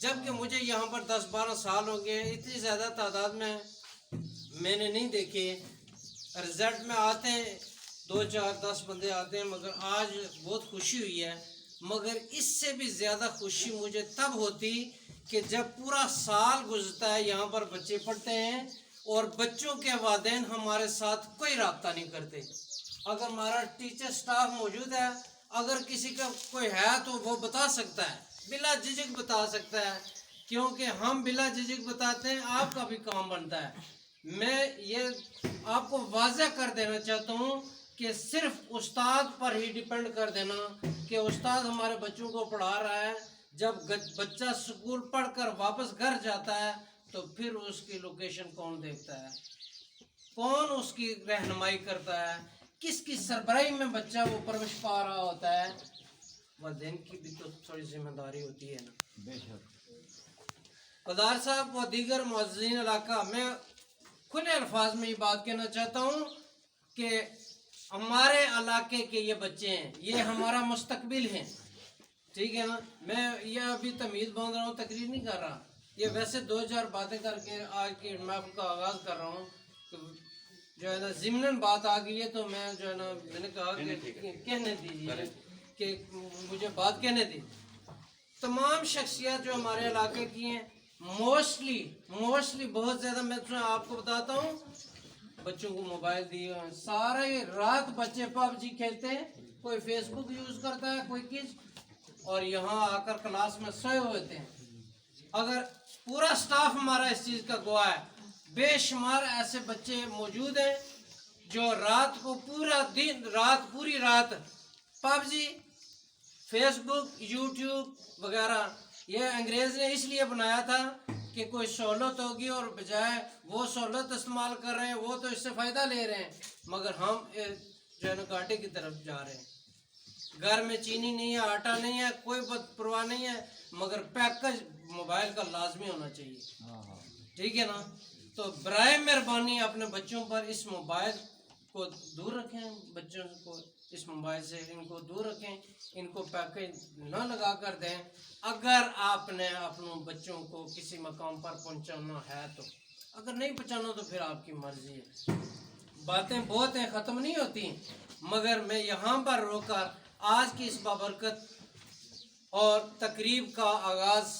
جبکہ مجھے یہاں پر 10-12 سال ہو گئے، اتنی زیادہ تعداد میں نے نہیں دیکھے. رزلٹ میں آتے ہیں 2-4-10 بندے آتے ہیں، مگر آج بہت خوشی ہوئی ہے. مگر اس سے بھی زیادہ خوشی مجھے تب ہوتی کہ جب پورا سال گزرتا ہے، یہاں پر بچے پڑھتے ہیں اور بچوں کے والدین ہمارے ساتھ کوئی رابطہ نہیں کرتے. اگر ہمارا ٹیچر سٹاف موجود ہے، اگر کسی کا کوئی ہے تو وہ بتا سکتا ہے، بلا جھجک بتا سکتا ہے، کیونکہ ہم بلا جھجک بتاتے ہیں، آپ کا بھی کام بنتا ہے. میں یہ آپ کو واضح کر دینا چاہتا ہوں کہ صرف استاد پر ہی ڈیپینڈ کر دینا کہ استاد ہمارے بچوں کو پڑھا رہا ہے. جب بچہ سکول پڑھ کر واپس گھر جاتا ہے تو پھر اس کی لوکیشن کون دیکھتا ہے، کون اس کی رہنمائی کرتا ہے، کس کی سربراہی میں بچہ وہ پرورش پا رہا ہوتا ہے. والدین کی بھی تو تھوڑی ذمہ داری ہوتی ہے نا. قدار صاحب و دیگر معززین علاقہ، میں کھلے الفاظ میں یہ بات کہنا چاہتا ہوں کہ ہمارے علاقے کے یہ بچے ہیں، یہ ہمارا مستقبل ہیں. ٹھیک ہے نا. میں یہ ابھی تمیز باندھ رہا ہوں، تقریر نہیں کر رہا. یہ ویسے 2-4 باتیں کر کے آج کی محفل کا آغاز کر رہا ہوں. جو ہے نا ضمناً بات آ گئی ہے تو میں جو ہے نا میں نے کہا کہ کہنے دیجیے کہ مجھے بات کہنے دی. تمام شخصیات جو ہمارے علاقے کی ہیں، موسٹلی بہت زیادہ، میں آپ کو بتاتا ہوں، بچوں کو موبائل دیے ہیں. سارے رات بچے PUBG کھیلتے ہیں، کوئی فیس بک یوز کرتا ہے، کوئی کچھ، اور یہاں آ کر کلاس میں سوئے ہوتے ہیں. اگر پورا سٹاف ہمارا اس چیز کا گواہ ہے، بے شمار ایسے بچے موجود ہیں جو رات کو پوری رات PUBG، فیس بک، یوٹیوب وغیرہ. یہ انگریز نے اس لیے بنایا تھا کہ کوئی سہولت ہوگی، اور بجائے وہ سہولت استعمال کر رہے ہیں، وہ تو اس سے فائدہ لے رہے ہیں، مگر ہم جو ہے نا گھاٹے کی طرف جا رہے ہیں. گھر میں چینی نہیں ہے، آٹا نہیں ہے، کوئی پرواہ نہیں ہے، مگر پیکج موبائل کا لازمی ہونا چاہیے. ٹھیک ہے نا. تو برائے مہربانی اپنے بچوں پر اس موبائل کو دور رکھیں، بچوں کو اس موبائل سے ان کو دور رکھیں، ان کو پیکج نہ لگا کر دیں. اگر آپ نے اپنے بچوں کو کسی مقام پر پہنچانا ہے تو، اگر نہیں پہنچانا تو پھر آپ کی مرضی ہے. باتیں بہت ہیں، ختم نہیں ہوتی، مگر میں یہاں پر رو کر آج کی اس بابرکت اور تقریب کا آغاز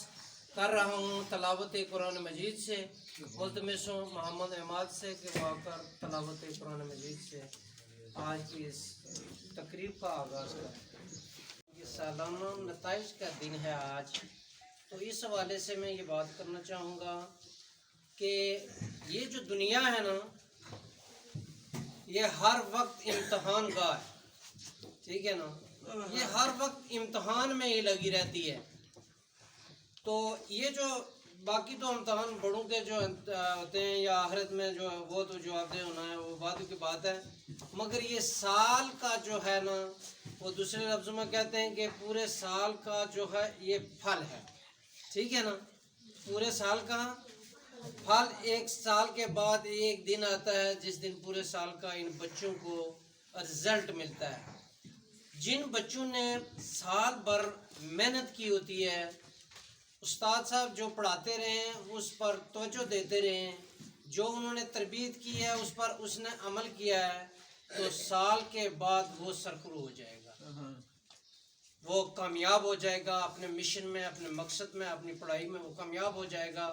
کر رہا ہوں تلاوت قرآن مجید سے. ملتمس ہوں محمد احمد سے کہ وہ آ کر تلاوت قرآن مجید سے آج کی اس تقریب کا آغاز کریں. یہ سالانہ نتائج کا دن ہے آج، تو اس حوالے سے میں یہ بات کرنا چاہوں گا کہ یہ جو دنیا ہے نا، یہ ہر وقت امتحان گاہ ہے. ٹھیک ہے نا. یہ ہر وقت امتحان میں ہی لگی رہتی ہے. تو یہ جو باقی تو امتحان بڑوں کے جو ہوتے ہیں یا آخرت میں جو وہ تو جواب دہ ہونا ہے، وہ بات کی بات ہے. مگر یہ سال کا جو ہے نا، وہ دوسرے لفظوں میں کہتے ہیں کہ پورے سال کا جو ہے یہ پھل ہے. ٹھیک ہے نا. پورے سال کا پھل، ایک سال کے بعد ایک دن آتا ہے جس دن پورے سال کا ان بچوں کو رزلٹ ملتا ہے. جن بچوں نے سال بھر محنت کی ہوتی ہے، استاد صاحب جو پڑھاتے رہے ہیں اس پر توجہ دیتے رہے ہیں، جو انہوں نے تربیت کی ہے اس پر اس نے عمل کیا ہے، تو سال کے بعد وہ سرخرو ہو جائے گا، وہ کامیاب ہو جائے گا اپنے مشن میں، اپنے مقصد میں، اپنی پڑھائی میں وہ کامیاب ہو جائے گا،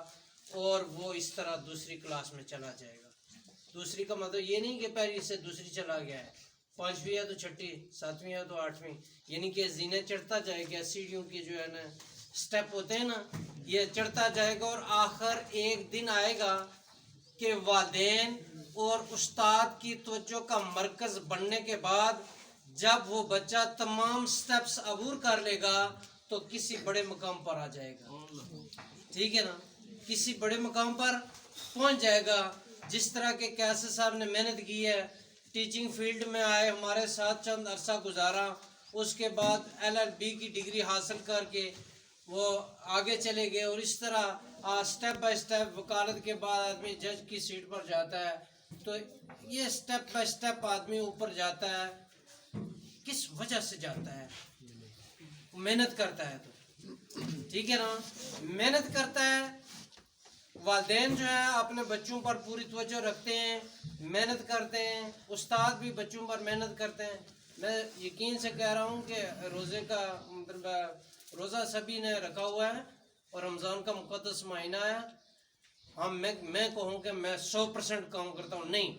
اور وہ اس طرح دوسری کلاس میں چلا جائے گا. دوسری کا مطلب یہ نہیں کہ پہلی سے دوسری چلا گیا ہے، 5ویں ہے تو 6ٹھی، 7ویں ہے تو 8ویں، یعنی کہ زینے چڑھتا جائے گا. سیڑھیوں کی جو ہے نا سٹیپ ہوتے ہیں نا، یہ چڑھتا جائے گا، اور آخر ایک دن آئے گا کہ والدین اور استاد کی توجہ کا مرکز بننے کے بعد جب وہ بچہ تمام سٹیپس عبور کر لے گا تو کسی بڑے مقام پر آ جائے گا. ٹھیک ہے نا. کسی بڑے مقام پر پہنچ جائے گا. جس طرح کے کیسر صاحب نے محنت کی ہے، ٹیچنگ فیلڈ میں آئے، ہمارے ساتھ چند عرصہ گزارا، اس کے بعد LLB کی ڈگری حاصل کر کے وہ آگے چلے گئے، اور اس طرح سٹیپ بائی سٹیپ وکالت کے بعد آدمی جج کی سیٹ پر جاتا ہے. تو یہ سٹیپ بائی سٹیپ آدمی اوپر جاتا ہے. کس وجہ سے جاتا ہے؟ محنت کرتا ہے. تو ٹھیک ہے نا, محنت کرتا ہے. والدین جو ہے اپنے بچوں پر پوری توجہ رکھتے ہیں, محنت کرتے ہیں, استاد بھی بچوں پر محنت کرتے ہیں. میں یقین سے کہہ رہا ہوں کہ روزے کا مطلب روزہ سبھی نے رکھا ہوا ہے اور رمضان کا مقدس مہینہ ہے. میں کہوں کہ میں 100% کام کرتا ہوں, نہیں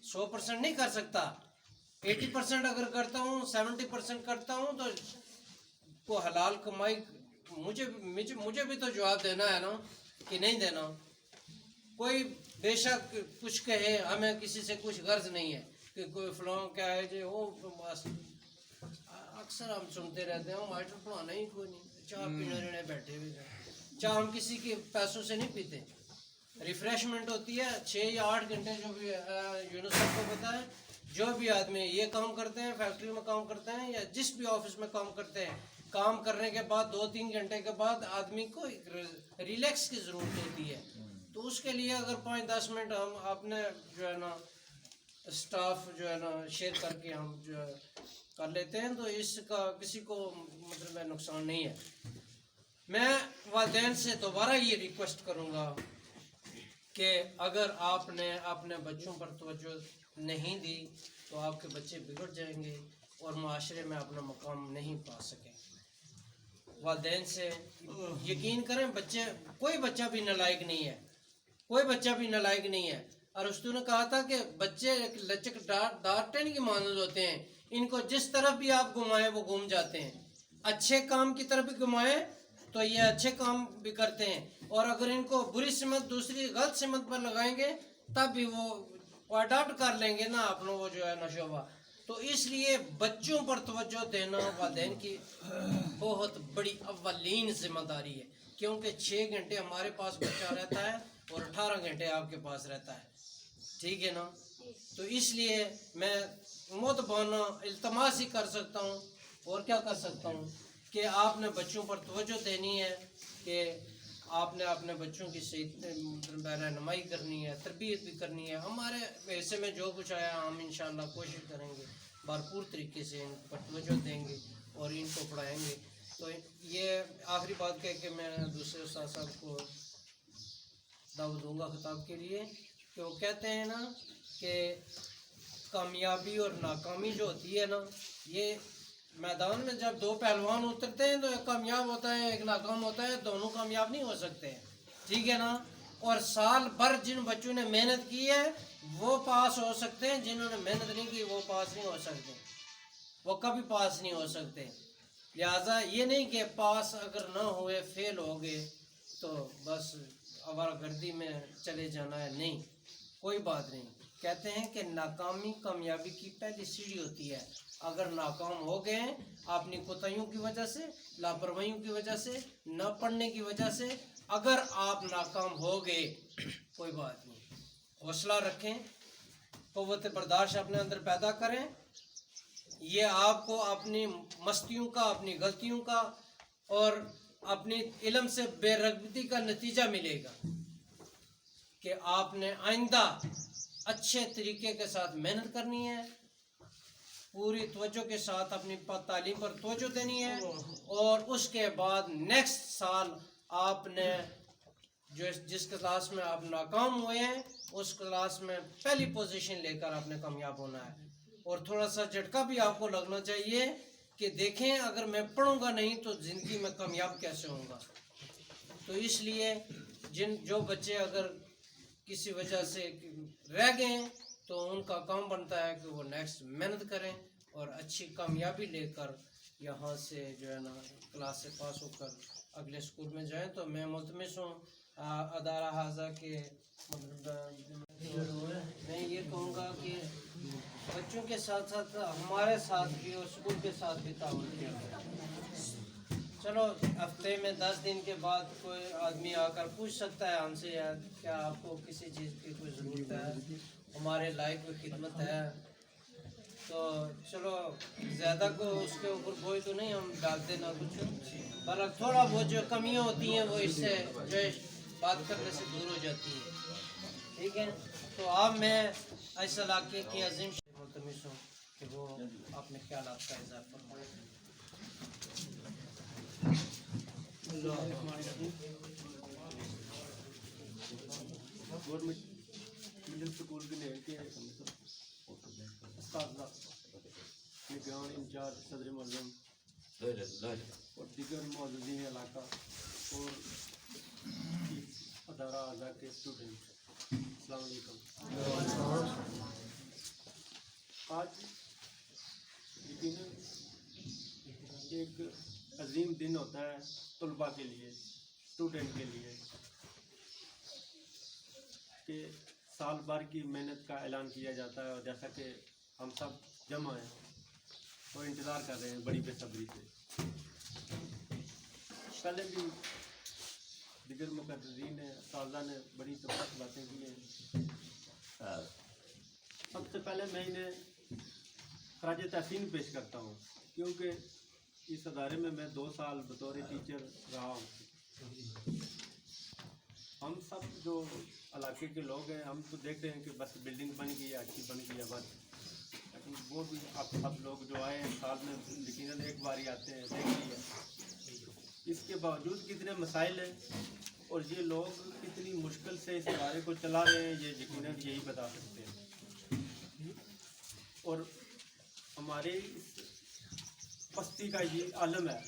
100% نہیں کر سکتا, 80% اگر کرتا ہوں, 70% کرتا ہوں, تو کو حلال کمائی مجھے بھی تو جواب دینا ہے نا کہ نہیں دینا. کوئی بے شک کچھ کہے, ہمیں کسی سے کچھ غرض نہیں ہے کہ کوئی فلاں کیا ہے جی وہ بس. اکثر ہم سنتے رہتے ہیں ماسٹر پڑھانا ہی کوئی نہیں, چاہ پینے رہنے بیٹھے ہوئے ہیں. چاہ ہم کسی کے پیسوں سے نہیں پیتے, ریفریشمنٹ ہوتی ہے 6 یا 8 گھنٹے. جو بھی یونیورسٹی کو پتہ ہے, جو بھی آدمی یہ کام کرتے ہیں, فیکٹری میں کام کرتے ہیں یا جس بھی آفس میں کام کرتے ہیں, کام کرنے کے بعد 2-3 گھنٹے کے بعد آدمی کو ریلیکس کی ضرورت ہوتی ہے. تو اس کے لیے اگر 5-10 منٹ ہم اپنے جو ہے نا اسٹاف جو ہے نا شیئر کر کے ہم جو ہے کر لیتے ہیں, تو اس کا کسی کو مطلب نقصان نہیں ہے. میں والدین سے دوبارہ یہ ریکویسٹ کروں گا کہ اگر آپ نے اپنے بچوں پر توجہ نہیں دی تو آپ کے بچے بگڑ جائیں گے اور معاشرے میں اپنا مقام نہیں پا سکیں. والدین سے یقین کریں, کوئی بچہ بھی نالائق نہیں ہے, کوئی بچہ بھی نالائق نہیں ہے. اور ارسطو نے کہا تھا کہ بچے لچک ڈارٹن کی مانند ہوتے ہیں, ان کو جس طرف بھی آپ گھمائیں وہ گھوم جاتے ہیں. اچھے کام کی طرف بھی گھمائیں تو یہ اچھے کام بھی کرتے ہیں, اور اگر ان کو بری سمت دوسری غلط سمت پر لگائیں گے تب بھی وہ اڈاپٹ کر لیں گے نا اپنا وہ جو ہے نا شعبہ. تو اس لیے بچوں پر توجہ دینا والدین کی بہت بڑی اولین ذمہ داری ہے, کیونکہ 6 گھنٹے ہمارے پاس بچہ رہتا ہے اور 18 گھنٹے آپ کے پاس رہتا ہے. ٹھیک ہے نا, تو اس لیے میں متبانہ التماس ہی کر سکتا ہوں اور کیا کر سکتا ہوں کہ آپ نے بچوں پر توجہ دینی ہے, کہ آپ نے اپنے بچوں کی صحیح رہنمائی کرنی ہے, تربیت بھی کرنی ہے. ہمارے حصے میں جو کچھ آیا ہم انشاءاللہ کوشش کریں گے, بھرپور طریقے سے ان پر توجہ دیں گے اور ان کو پڑھائیں گے. تو یہ آخری بات کہہ کہ میں دوسرے استاد صاحب کو دعوت دوں گا خطاب کے لیے, کہ وہ کہتے ہیں نا کہ کامیابی اور ناکامی جو ہوتی ہے نا, یہ میدان میں جب 2 پہلوان اترتے ہیں تو ایک کامیاب ہوتا ہے ایک ناکام ہوتا ہے, دونوں کامیاب نہیں ہو سکتے ہیں. ٹھیک ہے نا, اور سال بھر جن بچوں نے محنت کی ہے وہ پاس ہو سکتے ہیں, جنہوں نے محنت نہیں کی وہ پاس نہیں ہو سکتے, وہ کبھی پاس نہیں ہو سکتے. لہٰذا یہ نہیں کہ پاس اگر نہ ہوئے فیل ہو گئے تو بس آوارہ گردی میں چلے جانا ہے, نہیں, کوئی بات نہیں. کہتے ہیں کہ ناکامی کامیابی کی پہلی سیڑھی ہوتی ہے. اگر ناکام ہو گئے اپنی کوتاہیوں کی وجہ سے, لاپرواہیوں کی وجہ سے, نہ پڑھنے کی وجہ سے, اگر آپ ناکام ہو گئے کوئی بات نہیں, حوصلہ رکھیں, قوت برداشت اپنے اندر پیدا کریں. یہ آپ کو اپنی مستیوں کا, اپنی غلطیوں کا اور اپنی علم سے بے رغبتی کا نتیجہ ملے گا کہ آپ نے آئندہ اچھے طریقے کے ساتھ محنت کرنی ہے, پوری توجہ کے ساتھ اپنی تعلیم پر توجہ دینی ہے, اور اس کے بعد نیکسٹ سال آپ نے جس کلاس میں آپ ناکام ہوئے ہیں اس کلاس میں پہلی پوزیشن لے کر آپ نے کامیاب ہونا ہے. اور تھوڑا سا جھٹکا بھی آپ کو لگنا چاہیے کہ دیکھیں اگر میں پڑھوں گا نہیں تو زندگی میں کامیاب کیسے ہوں گا. تو اس لیے جو بچے اگر کسی وجہ سے رہ گئے تو ان کا کام بنتا ہے کہ وہ نیکسٹ محنت کریں اور اچھی کامیابی لے کر یہاں سے جو ہے نا کلاس سے پاس ہو کر اگلے اسکول میں جائیں. تو میں ملتمس ہوں ادارہ حاضہ کے میں یہ کہوں گا کہ بچوں کے ساتھ ساتھ ہمارے ساتھ بھی اور اسکول کے ساتھ بھی تعاون کیا جائے. چلو ہفتے میں 10 دن کے بعد کوئی آدمی آ کر پوچھ سکتا ہے ہم سے, یار کیا آپ کو کسی چیز کی کوئی ضرورت ہے, ہمارے لائق کوئی خدمت ہے, تو چلو زیادہ کو اس کے اوپر کوئی تو نہیں ہم ڈالتے نہ کچھ, پر تھوڑا بہت جو کمیاں ہوتی ہیں وہ اس سے جو ہے بات کرنے سے دور ہو جاتی ہے. ٹھیک ہے, تو اب میں اس علاقے کی عظیم ملتمس ہوں کہ وہ اپنے خیالات کا اظہار فرمائیں. گورنمنٹ مڈل سکول کے نیل کے اساتذہ نگران انچارج صدر معظم اور دیگر معززین علاقہ اور ادارہ اعضاء کے اسٹوڈنٹ، السلام علیکم۔ آج یقیناً ایک عظیم دن ہوتا ہے طلباء کے لیے، اسٹوڈنٹ کے لیے، کہ سال بھر کی محنت کا اعلان کیا جاتا ہے، اور جیسا کہ ہم سب جمع ہیں اور انتظار کر رہے ہیں بڑی بے صبری سے۔ پہلے بھی دیگر مقررین نے، اساتذہ نے بڑی زبردست باتیں کی ہیں۔ سب سے پہلے میں انہیں خراج تحسین پیش کرتا ہوں، کیونکہ اس ادارے میں 2 سال بطور ٹیچر رہا ہوں۔ ہم سب جو علاقے کے لوگ ہیں، ہم تو دیکھ رہے ہیں کہ بس بلڈنگ بن گئی ہے، اچھی بن گئی ہے بس، لیکن وہ بھی آپ سب لوگ جو آئے ہیں سال میں یقیناً ایک بار ہی آتے ہیں، دیکھ لی ہے۔ اس کے باوجود کتنے مسائل ہیں اور یہ لوگ کتنی مشکل سے اس ادارے کو چلا رہے ہیں، یہ یقیناً یہی بتا سکتے ہیں۔ اور ہمارے اس پستی کا یہ عالم ہے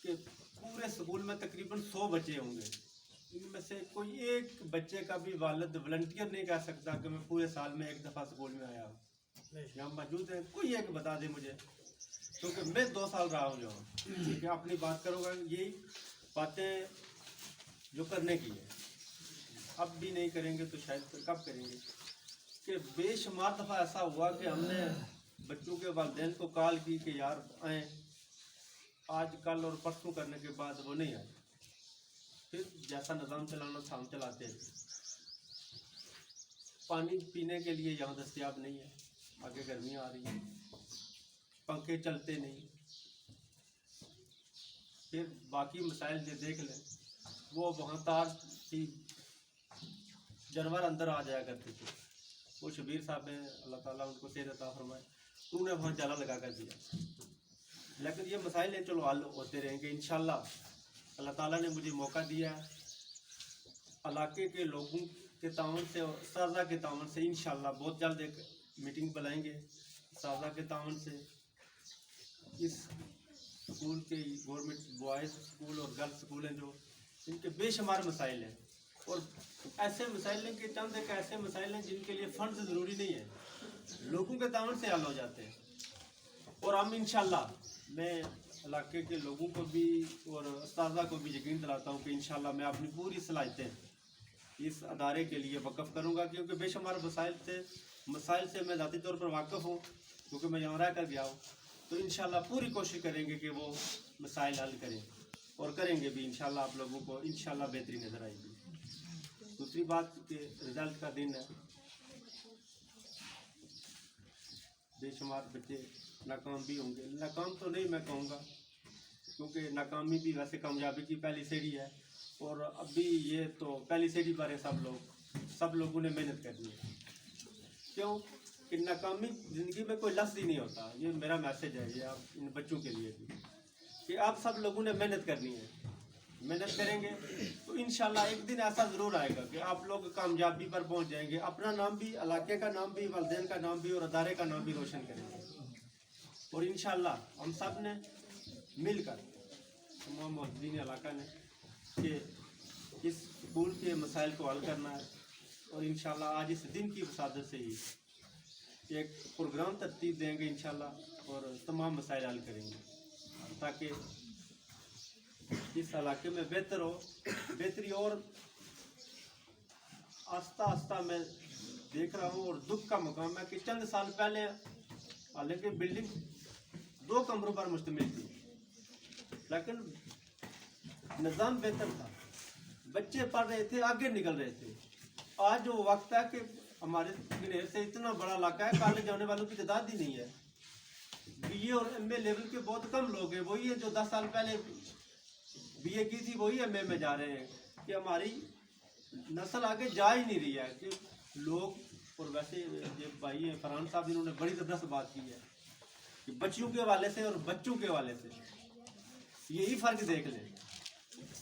کہ پورے اسکول میں تقریباً 100 بچے ہوں گے، ان میں سے کوئی ایک بچے کا بھی والد والنٹیئر نہیں کہہ سکتا کہ میں پورے سال میں ایک دفعہ اسکول میں آیا ہوں۔ یہاں موجود ہیں، کوئی ایک بتا دے مجھے، کیونکہ میں 2 سال رہا ہوں یہاں۔ ٹھیک ہے، اپنی بات کروں گا، یہی باتیں جو کرنے کی ہے، اب بھی نہیں کریں گے تو شاید کب کریں گے، کہ بے شمار دفعہ ایسا ہوا کہ ہم نے بچوں کے والدین کو کال کی کہ یار آئیں، آج کل اور پرسوں کرنے کے بعد وہ نہیں آئے۔ پھر جیسا نظام چلانا تھا ہم چلاتے ہیں۔ پانی پینے کے لیے یہاں دستیاب نہیں ہے، آگے گرمیاں آ رہی ہیں، پنکھے چلتے نہیں۔ پھر باقی مسائل جو دیکھ لیں، وہ وہاں تار تھی، جانور اندر آ جایا کرتے تھے۔ وہ شبیر صاحب ہیں، اللہ تعالیٰ ان کو صحت عطا فرمائے، انہوں نے وہاں جالا لگا کر دیا۔ لیکن یہ مسائل ہیں، چلو حل ہوتے رہیں گے انشاءاللہ۔ اللہ تعالیٰ نے مجھے موقع دیا ہے، علاقے کے لوگوں کے تعاون سے اور اساتذہ کے تعاون سے انشاءاللہ بہت جلد ایک میٹنگ بلائیں گے اساتذہ کے تعاون سے۔ اس اسکول کے گورنمنٹ بوائز اسکول اور گرلز اسکول ہیں جو، ان کے بے شمار مسائل ہیں، اور ایسے مسائل ہیں کہ چند ایک ایسے مسائل ہیں جن کے لیے فنڈز ضروری نہیں ہے، لوگوں کے تعاون سے حل ہو جاتے ہیں۔ اور ہم انشاءاللہ، میں علاقے کے لوگوں کو بھی اور اساتذہ کو بھی یقین دلاتا ہوں کہ انشاءاللہ میں اپنی پوری صلاحیتیں اس ادارے کے لیے وقف کروں گا، کیونکہ بے شمار مسائل سے میں ذاتی طور پر واقف ہوں، کیونکہ میں یہاں رہ کر گیا ہوں۔ تو انشاءاللہ پوری کوشش کریں گے کہ وہ مسائل حل کریں، اور کریں گے بھی انشاءاللہ۔ آپ لوگوں کو انشاءاللہ بہتری نظر آئے گی۔ دوسری بات کہ رزلٹ کا دن ہے، بے شمار بچے ناکام بھی ہوں گے۔ ناکام تو نہیں میں کہوں گا، کیونکہ ناکامی بھی ویسے کامیابی کی پہلی سیڑھی ہے، اور ابھی یہ تو پہلی سیڑھی پر ہے، سب لوگوں نے محنت کرنی ہے۔ کیوں کہ ناکامی زندگی میں کوئی لفظ ہی نہیں ہوتا۔ یہ میرا میسیج ہے، یہ آپ ان بچوں کے لیے بھی، کہ آپ سب لوگوں نے محنت کرنی ہے۔ محنت کریں گے تو انشاءاللہ ایک دن ایسا ضرور آئے گا کہ آپ لوگ کامیابی پر پہنچ جائیں گے، اپنا نام بھی، علاقے کا نام بھی، والدین کا نام بھی اور ادارے کا نام بھی روشن کریں گے۔ اور انشاءاللہ ہم سب نے مل کر، تمام معززین علاقہ نے، کہ اس اسکول کے مسائل کو حل کرنا ہے، اور انشاءاللہ آج اس دن کی وسادت سے ہی ایک پروگرام ترتیب دیں گے انشاءاللہ، اور تمام مسائل حل کریں گے، تاکہ اس علاقے میں بہتر ہو، بہتری۔ اور آہستہ آہستہ میں دیکھ رہا ہوں، اور دکھ کا مقام ہے کہ چند سال پہلے حالانکہ بلڈنگ 2 کمروں پر مشتمل تھی، لیکن نظام بہتر تھا، بچے پڑھ رہے تھے، آگے نکل رہے تھے۔ آج وہ وقت ہے کہ ہمارے گنیر سے اتنا بڑا علاقہ ہے، کالج جانے والوں کی تعداد ہی نہیں ہے۔ بی اے اور ایم اے لیول کے بہت کم لوگ ہیں، وہی ہے جو 10 سال پہلے بی اے کی تھی، وہی ایم اے میں جا رہے ہیں، کہ ہماری نسل آگے جا ہی نہیں رہی ہے کہ لوگ۔ اور ویسے یہ بھائی ہیں فرحان صاحب، انہوں نے بڑی زبردست بات کی ہے کہ بچیوں کے حوالے سے اور بچوں کے حوالے سے یہی فرق دیکھ لیں